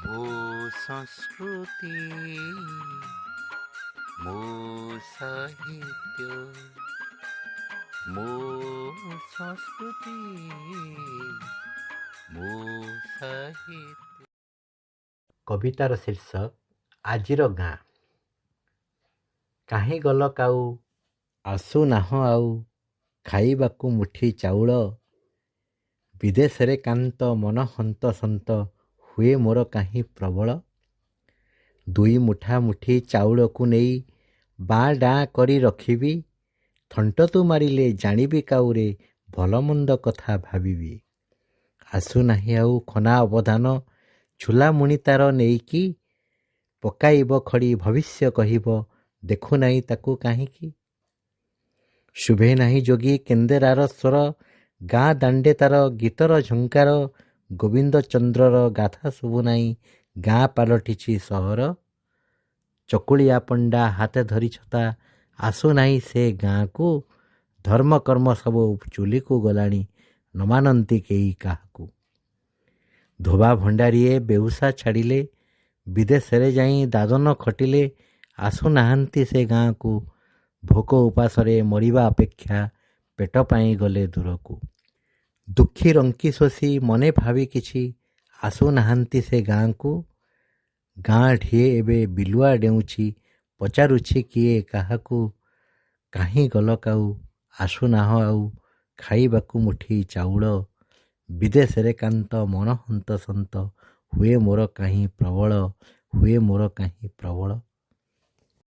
ମୋ ସଂସ୍କୃତି ମୋ ସାହିତ୍ୟ ମୋ ସଂସ୍କୃତି ମୋ ସାହିତ୍ୟ। କବିତାର ଶୀର୍ଷକ ଆଜିର ଗାଁ। କାହିଁ ଗଲ କାଉ ଆସୁନାହଁ ଆଉ, ଖାଇବାକୁ ମୁଠି ଚାଉଳ। ବିଦେଶରେ କାନ୍ତ ମନ ହନ୍ତ ସନ୍ତ, ହୁଏ ମୋର କାହିଁ ପ୍ରବଳ। ଦୁଇ ମୁଠା ମୁଠି ଚାଉଳକୁ ନେଇ ବାଁ ଡାଁ କରି ରଖିବି। ଥଣ୍ଟ ତୁ ମାରିଲେ ଜାଣିବି କାଉରେ, ଭଲ ମନ୍ଦ କଥା ଭାବିବି। ଆସୁନାହିଁ ଆଉ ଖନା ଅବଧାନ, ଝୁଲାମୁଣି ତାର ନେଇକି। ପକାଇବ ଖଡ଼ି ଭବିଷ୍ୟ କହିବ, ଦେଖୁନାହିଁ ତାକୁ କାହିଁକି। ଶୁଭେ ନାହିଁ ଯୋଗୀ କେନ୍ଦେରାର ସ୍ୱର, ଗାଁ ଦାଣ୍ଡେ ତାର ଗୀତର ଝଙ୍କାର। ଗୋବିନ୍ଦ ଚନ୍ଦ୍ରର ଗାଥା ଶୁଭୁନାହିଁ, ଗାଁ ପାଲଟିଛି ସହର। ଚକୁଳିଆ ପଣ୍ଡା ହାତେ ଧରି ଛତା, ଆସୁନାହିଁ ସେ ଗାଁକୁ। ଧର୍ମ କର୍ମ ସବୁ ଚୁଲିକୁ ଗଲାଣି, ନ ମାନନ୍ତି କେହି କାହାକୁ। ଧୋବା ଭଣ୍ଡାରିଏ ବେଉସା ଛାଡ଼ିଲେ, ବିଦେଶରେ ଯାଇ ଦାଦନ ଖଟିଲେ। ଆସୁନାହାନ୍ତି ସେ ଗାଁକୁ, ଭୋକ ଉପାସରେ ମରିବା ଅପେକ୍ଷା ପେଟ ପାଇଁ ଗଲେ ଦୂରକୁ। ଦୁଃଖୀ ରଙ୍କି ଶୋଷୀ ମନେ ଭାବି କିଛି, ଆସୁନାହାନ୍ତି ସେ ଗାଁକୁ। ଗାଁ ଢିଏ ଏବେ ବିଲୁଆ ଡେଉଁଛି, ପଚାରୁଛି କିଏ କାହାକୁ। କାହିଁ ଗଲ କାଉ ଆସୁନାହଁ ଆଉ, ଖାଇବାକୁ ମୁଠି ଚାଉଳ। ବିଦେଶରେ କାନ୍ତ ମନ ହନ୍ତ ସନ୍ତ, ହୁଏ ମୋର କାହିଁ ପ୍ରବଳ, ହୁଏ ମୋର କାହିଁ ପ୍ରବଳ।